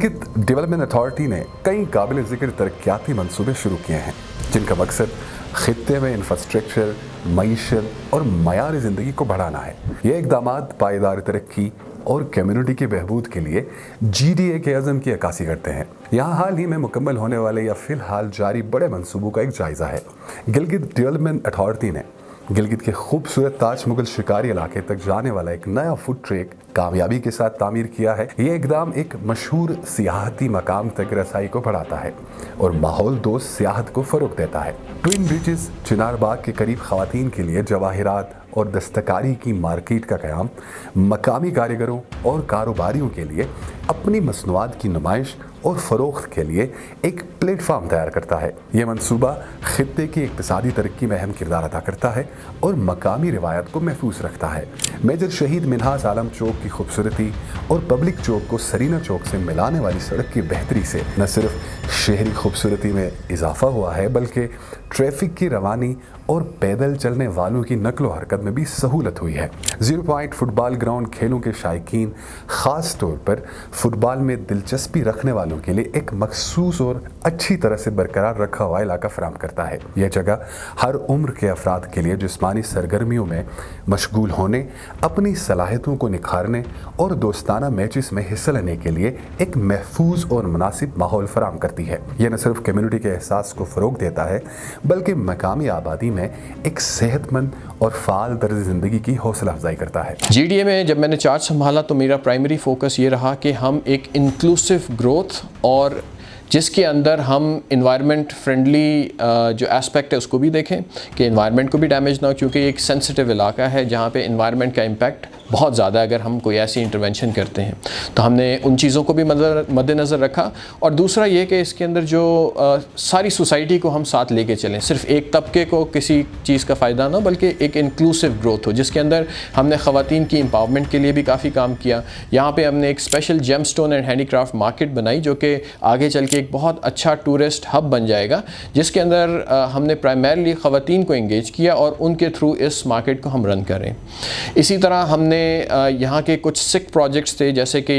Gilgit development authority ने कई काबिल ज़िक्र तरक्याती मंसूबे शुरू किए हैं जिनका मकसद खित्ते में इंफ्रास्ट्रक्चर, मईशत और मयार ज़िंदगी को बढ़ाना है। ये इक़दामात पायदार तरक्की और कम्युनिटी के बहबूद के लिए GDA के अज़म की अक्कासी करते हैं। यहाँ हाल ही में मुकम्मल होने वाले या फ़िलहाल जारी बड़े मंसूबों का एक जायज़ा है। गिलगित डेवलपमेंट अथॉरिटी ने गिलगित के खूबसूरत ताज मुगल शिकारी इलाके तक जाने वाला एक नया फुट ट्रैक कामयाबी के साथ तामीर किया है। ये इकदाम एक मशहूर सियाहती मकाम तक रसाई को बढ़ाता है और माहौल दोस्त सियाहत को फ़रोग़ देता है। ट्विन ब्रिजेस चिनार बाग के करीब ख़वातीन के लिए जवाहिरात और दस्तकारी की मार्केट का क़याम मकामी कारीगरों और कारोबारियों के लिए अपनी मसनूआत की नुमाइश और फ़रोख्त के लिए एक प्लेटफार्म तैयार करता है। यह मंसूबा खित्ते की इक़्तिसादी तरक्की में अहम किरदार अदा करता है और मकामी रिवायत को महफूज रखता है। मेजर शहीद मिन्हाज आलम चौक की खूबसूरती और पब्लिक चौक को सरीना चौक से मिलाने वाली सड़क की बेहतरी से न सिर्फ शहरी खूबसूरती में इजाफा हुआ है बल्कि ट्रैफिक की रवानी और पैदल चलने वालों की नकलो हरकत में भी सहूलत हुई है। 0 पॉइंट फुटबॉल ग्राउंड खेलों के शायकीन ख़ास तौर पर फुटबॉल में दिलचस्पी रखने वालों के लिए एक मखसूस और अच्छी तरह से बरकरार रखा हुआ इलाका फराहम करता है। यह जगह हर उम्र के अफराद के लिए जिस्मानी सरगर्मियों में मशगूल होने, अपनी सलाहियतों को निखारने और दोस्ताना मैचेस में हिस्सा लेने के लिए एक महफूज और मुनासिब माहौल फराहम करती है। यह न सिर्फ कम्युनिटी के एहसास को फ़रोग़ देता है बल्कि मकामी आबादी में एक सेहतमंद और फ़ाल तर्ज़ ज़िंदगी की हौसला अफजाई करता है। GDA में जब मैंने चार्ज संभाला तो मेरा प्राइमरी फोकस ये रहा कि हम एक इंक्लूसिव ग्रोथ और जिसके अंदर हम इन्वायरमेंट फ्रेंडली जो एस्पेक्ट है उसको भी देखें कि इन्वायरमेंट को भी डैमेज ना हो, क्योंकि एक सेंसिटिव इलाका है जहाँ पे इन्वायरमेंट का इम्पैक्ट बहुत ज़्यादा है अगर हम कोई ऐसी इंटरवेंशन करते हैं। तो हमने उन चीज़ों को भी मद्देनज़र रखा और दूसरा ये कि इसके अंदर जो सारी सोसाइटी को हम साथ लेके चलें, सिर्फ एक तबके को किसी चीज़ का फ़ायदा ना बल्कि एक इंक्लूसिव ग्रोथ हो, जिसके अंदर हमने ख़वातीन की एम्पावरमेंट के लिए भी काफ़ी काम किया। यहाँ पे हमने एक special gemstone and handicraft market बनाई जो कि आगे चल के एक बहुत अच्छा टूरिस्ट हब बन जाएगा, जिसके अंदर हमने प्राइमरली ख़वातीन को इंगेज किया और उनके थ्रू इस मार्केट को हम रन करें। इसी तरह हमने यहाँ के कुछ सिक प्रोजेक्ट्स थे, जैसे कि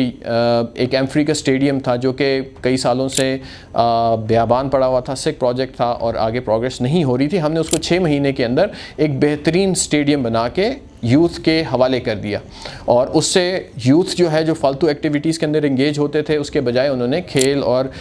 एक एम्फ्री का स्टेडियम था जो कि कई सालों से बेआबान पड़ा हुआ था, सिक प्रोजेक्ट था और आगे प्रोग्रेस नहीं हो रही थी। हमने उसको 6 महीने के अंदर एक बेहतरीन स्टेडियम बना के यूथ के हवाले कर दिया और उससे यूथ जो है जो फालतू एक्टिविटीज़ के अंदर इंगेज होते थे उसके बजाय उन्होंने खेल और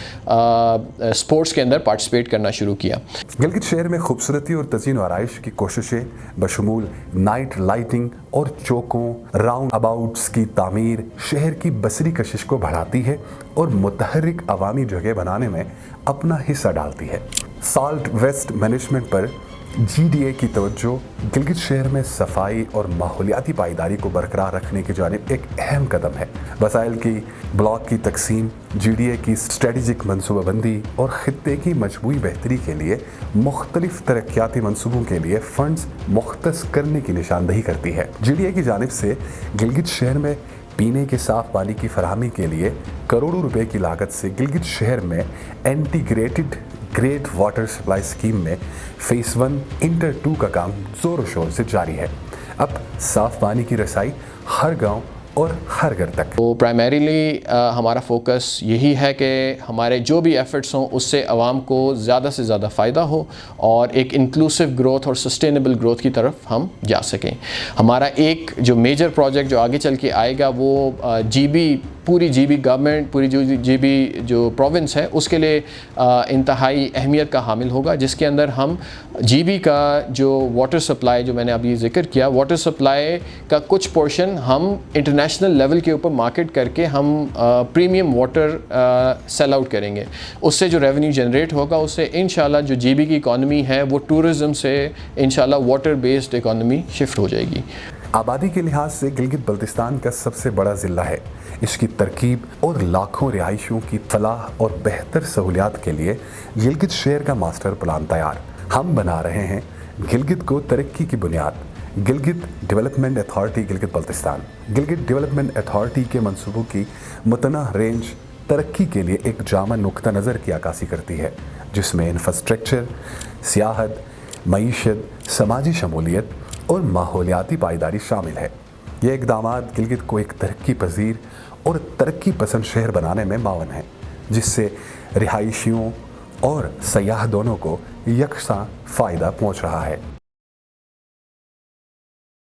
स्पोर्ट्स के अंदर पार्टिसिपेट करना शुरू किया। गिलगित शहर में खूबसूरती और तज़ीन और आराइश की कोशिशें बशमूल नाइट लाइटिंग और चौकों, राउंड अबाउट्स की तामीर शहर की बसरी कशिश को बढ़ाती है और मुतहर्रिक अवामी जगह बनाने में अपना हिस्सा डालती है। साल्ट वेस्ट मैनेजमेंट पर GDA की तवज्जो गिलगित शहर में सफाई और माहौलियाती पायदारी को बरकरार रखने की जानिब एक अहम कदम है। वसाइल की ब्लॉक की तकसीम, GDA की स्ट्रेटजिक मनसूबाबंदी और खित्ते की मजमूई बेहतरी के लिए मुख्तलिफ तरक्याती मनसूबों के लिए फंड्स मुख्तस करने की निशानदही करती है। GDA की जानिब से गिलगित शहर में पीने के साफ पानी की फराहमी के लिए करोड़ों रुपए की लागत से गिलगित शहर में integrated great water supply scheme में फेज़ 1 इंटर 2 का काम ज़ोर शोर से जारी है। अब साफ पानी की रसाई हर गांव और हर घर तक। तो प्राइमरीली हमारा फोकस यही है कि हमारे जो भी एफर्ट्स हों उससे आवाम को ज़्यादा से ज़्यादा फ़ायदा हो और एक इंक्लूसिव ग्रोथ और सस्टेनेबल ग्रोथ की तरफ हम जा सकें। हमारा एक जो मेजर प्रोजेक्ट जो आगे चल के आएगा वो पूरी GB गवर्नमेंट, पूरी GB जो प्रोविंस है उसके लिए इंतहाई अहमियत का हामिल होगा, जिसके अंदर हम GB का जो वाटर सप्लाई जो मैंने अभी जिक्र किया, वाटर सप्लाई का कुछ पोर्शन हम इंटरनेशनल लेवल के ऊपर मार्केट करके हम प्रीमियम वाटर सेल आउट करेंगे। उससे जो रेवेन्यू जनरेट होगा उससे इंशाल्लाह जो GB की इकॉनमी है वो टूरिज़म से इंशाल्लाह वाटर बेस्ड इकॉनमी शिफ्ट हो जाएगी। आबादी के लिहाज से गिलगित बल्तिस्तान का सबसे बड़ा ज़िला है। इसकी तरकीब और लाखों रिहाइशों की फलाह और बेहतर सहूलियात के लिए गिलगित शहर का मास्टर प्लान तैयार। हम बना रहे हैं गिलगित को तरक्की की बुनियाद। Gilgit development authority Gilgit Baltistan Gilgit development authority के मंसूबों की मुतनाह रेंज तरक्की के लिए एक जामा नुक्ता नज़र की अक्कासी करती है, जिसमें इंफ्रास्ट्रक्चर, सियाहत, मईशत, समाजी शमूलियत और माहौलियाती पायदारी शामिल है। یہ اقدامات گلگت کو ایک ترقی پذیر اور ترقی پسند شہر بنانے میں معاون ہیں، جس سے رہائشیوں اور سیاح دونوں کو یکساں فائدہ پہنچ رہا ہے۔